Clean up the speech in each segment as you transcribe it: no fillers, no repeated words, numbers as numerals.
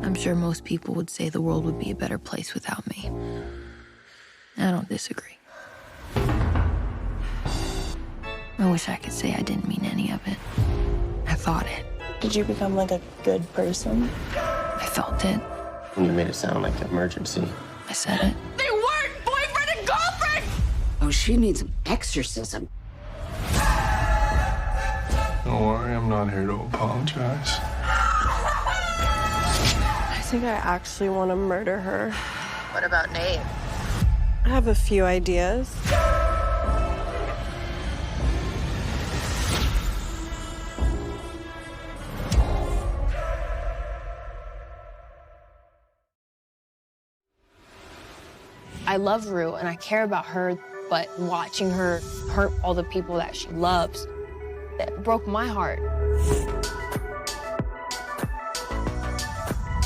I'm sure most people would say the world would be a better place without me. I don't disagree. I wish I could say I didn't mean any of it. I thought it. Did you become like a good person? I felt it. You made it sound like an emergency. I said it. They weren't boyfriend and girlfriend! Oh, she needs an exorcism. Don't worry, I'm not here to apologize. I think I actually want to murder her. What about Nate? I have a few ideas. I love Rue and I care about her, but watching her hurt all the people that she loves, that broke my heart.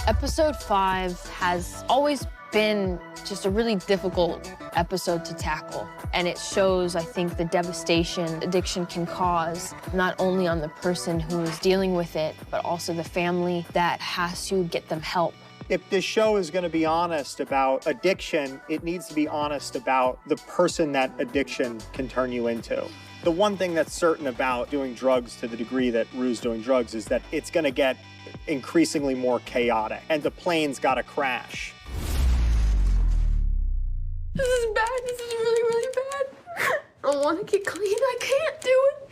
Episode 5 has always been just a really difficult episode to tackle. And it shows, I think, the devastation addiction can cause, not only on the person who is dealing with it, but also the family that has to get them help. If this show is going to be honest about addiction, it needs to be honest about the person that addiction can turn you into. The one thing that's certain about doing drugs to the degree that Rue's doing drugs is that it's going to get increasingly more chaotic, and the plane's got to crash. This is bad. This is really, really bad. I want to get clean. I can't do it.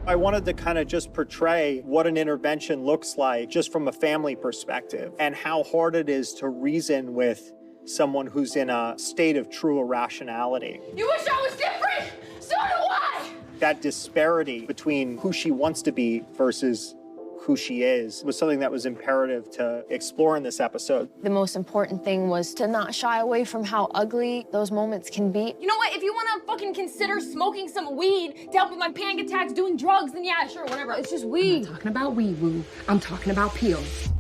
I wanted to kind of just portray what an intervention looks like just from a family perspective and how hard it is to reason with someone who's in a state of true irrationality. You wish I was different? So do I! That disparity between who she wants to be versus who she is was something that was imperative to explore in this episode. The most important thing was to not shy away from how ugly those moments can be. You know what? If you want to fucking consider smoking some weed to help with my panic attacks, doing drugs, then yeah, sure, whatever. It's just weed. I'm talking about weed, Woo. I'm talking about pills.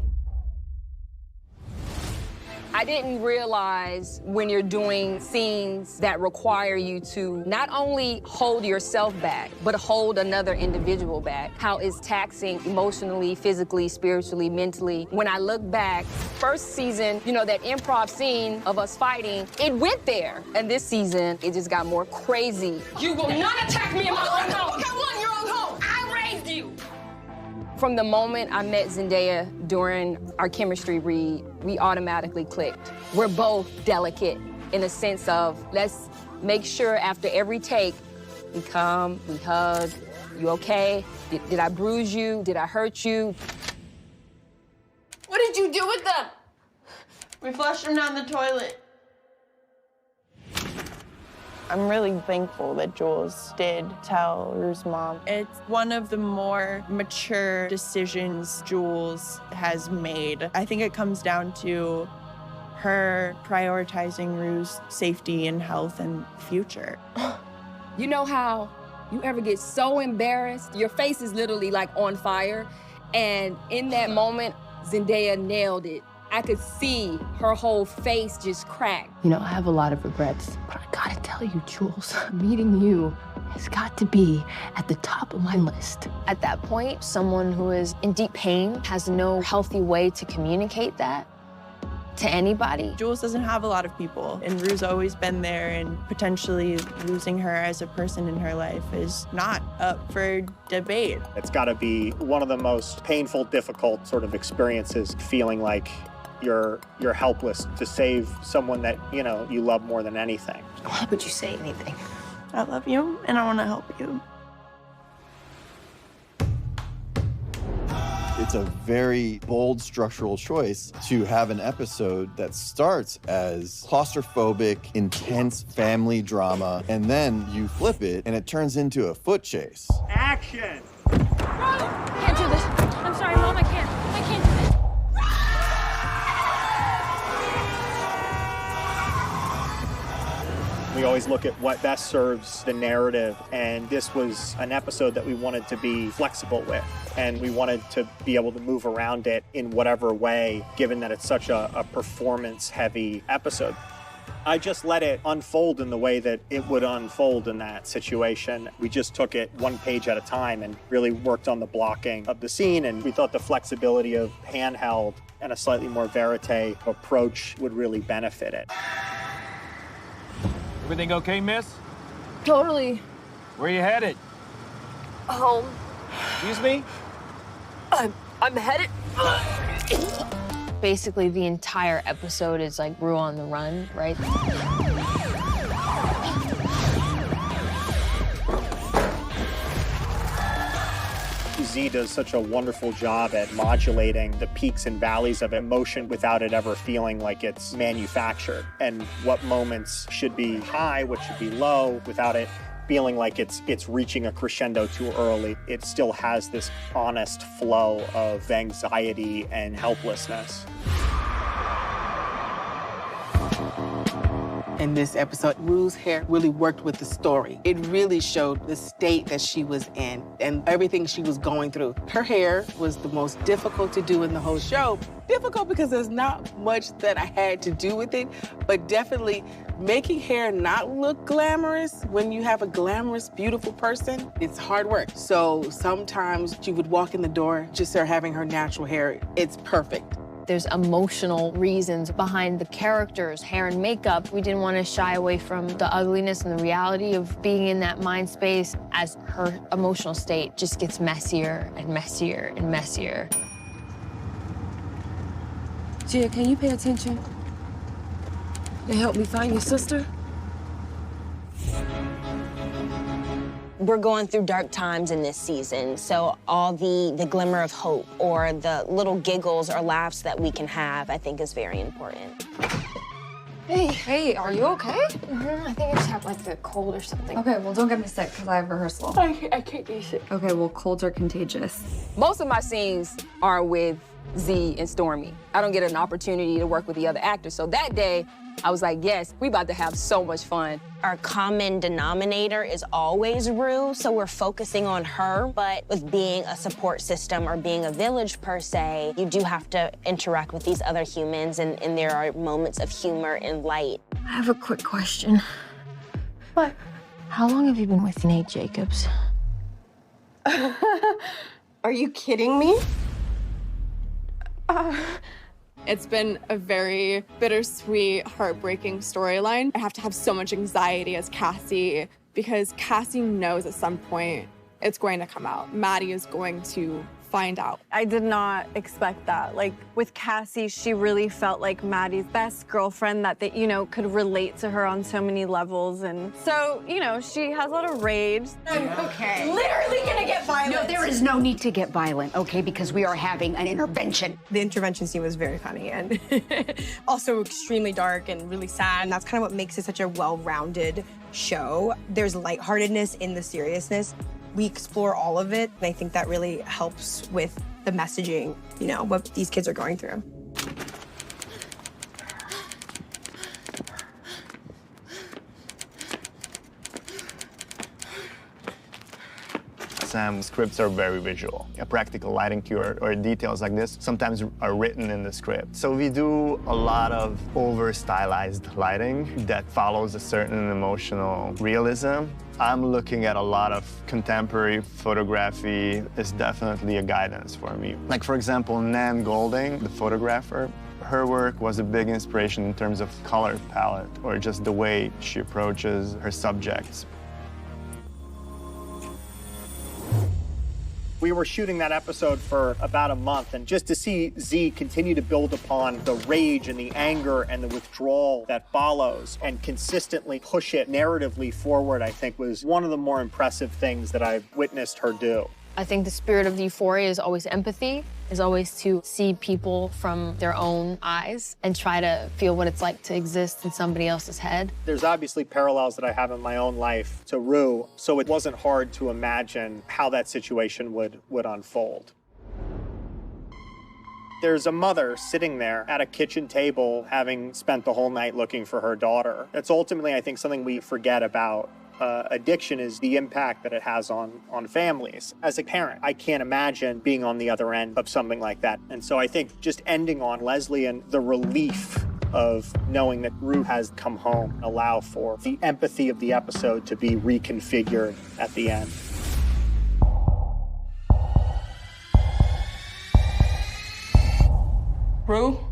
I didn't realize when you're doing scenes that require you to not only hold yourself back, but hold another individual back, how it's taxing emotionally, physically, spiritually, mentally. When I look back, first season, you know, that improv scene of us fighting, it went there. And this season, it just got more crazy. You will not attack me in my own home. I want your own home. I raised you. From the moment I met Zendaya during our chemistry read, we automatically clicked. We're both delicate in the sense of, let's make sure after every take, we come, we hug, you okay? Did I bruise you? Did I hurt you? What did you do with them? We flushed him down the toilet. I'm really thankful that Jules did tell Rue's mom. It's one of the more mature decisions Jules has made. I think it comes down to her prioritizing Rue's safety and health and future. You know how you ever get so embarrassed, your face is literally like on fire, and in that moment, Zendaya nailed it. I could see her whole face just crack. You know, I have a lot of regrets, but I gotta tell you, Jules, meeting you has got to be at the top of my list. At that point, someone who is in deep pain has no healthy way to communicate that to anybody. Jules doesn't have a lot of people, and Rue's always been there, and potentially losing her as a person in her life is not up for debate. It's got to be one of the most painful, difficult sort of experiences, feeling like you're helpless to save someone that, you know, you love more than anything. Why would you say anything? I love you, and I want to help you. It's a very bold structural choice to have an episode that starts as claustrophobic, intense family drama, and then you flip it and it turns into a foot chase. Action! Can't do this. I'm sorry, Mom, I can't. I can't do this. We always look at what best serves the narrative, and this was an episode that we wanted to be flexible with, and we wanted to be able to move around it in whatever way, given that it's such a performance-heavy episode. I just let it unfold in the way that it would unfold in that situation. We just took it one page at a time and really worked on the blocking of the scene, and we thought the flexibility of handheld and a slightly more verite approach would really benefit it. Everything okay, miss? Totally. Where you headed? Home. Excuse me? I'm headed. Basically, the entire episode is like Rue on the run, right? Z does such a wonderful job at modulating the peaks and valleys of emotion without it ever feeling like it's manufactured, and what moments should be high, what should be low, without it feeling like it's reaching a crescendo too early. It still has this honest flow of anxiety and helplessness. In this episode, Rue's hair really worked with the story. It really showed the state that she was in and everything she was going through. Her hair was the most difficult to do in the whole show. Difficult because there's not much that I had to do with it, but definitely making hair not look glamorous when you have a glamorous, beautiful person, it's hard work. So sometimes she would walk in the door, just her having her natural hair, it's perfect. There's emotional reasons behind the characters' hair and makeup. We didn't want to shy away from the ugliness and the reality of being in that mind space as her emotional state just gets messier and messier and messier. Gia, can you pay attention and help me find your sister? We're going through dark times in this season, so all the glimmer of hope or the little giggles or laughs that we can have, I think is very important. Hey, are you okay? I think I just have like a cold or something. Okay, well, don't get me sick because I have rehearsal. I can't be sick. Okay, well, colds are contagious. Most of my scenes are with Z and Stormy. I don't get an opportunity to work with the other actors, so that day, I was like, yes, we about to have so much fun. Our common denominator is always Rue, so we're focusing on her, but with being a support system or being a village per se, you do have to interact with these other humans, and there are moments of humor and light. I have a quick question. What? How long have you been with Nate Jacobs? Are you kidding me? It's been a very bittersweet, heartbreaking storyline. I have to have so much anxiety as Cassie because Cassie knows at some point it's going to come out. Maddie is going to find out. I did not expect that. Like with Cassie, she really felt like Maddie's best girlfriend that they, could relate to her on so many levels. And so, she has a lot of rage. Okay. Literally gonna get violent. No, there is no need to get violent, okay? Because we are having an intervention. The intervention scene was very funny and also extremely dark and really sad. And that's kind of what makes it such a well-rounded show. There's lightheartedness in the seriousness. We explore all of it, and I think that really helps with the messaging, what these kids are going through. Some scripts are very visual. A practical lighting cue or details like this sometimes are written in the script. So we do a lot of over-stylized lighting that follows a certain emotional realism. I'm looking at a lot of contemporary photography. It's definitely a guidance for me. Like, for example, Nan Golding, the photographer, her work was a big inspiration in terms of color palette or just the way she approaches her subjects. We were shooting that episode for about a month, and just to see Z continue to build upon the rage and the anger and the withdrawal that follows and consistently push it narratively forward, I think was one of the more impressive things that I've witnessed her do. I think the spirit of the Euphoria is always empathy, is always to see people from their own eyes and try to feel what it's like to exist in somebody else's head. There's obviously parallels that I have in my own life to Rue, so it wasn't hard to imagine how that situation would unfold. There's a mother sitting there at a kitchen table having spent the whole night looking for her daughter. That's ultimately, I think, something we forget about addiction is the impact that it has on families. As a parent, I can't imagine being on the other end of something like that. And so I think just ending on Leslie and the relief of knowing that Rue has come home, allow for the empathy of the episode to be reconfigured at the end. Rue?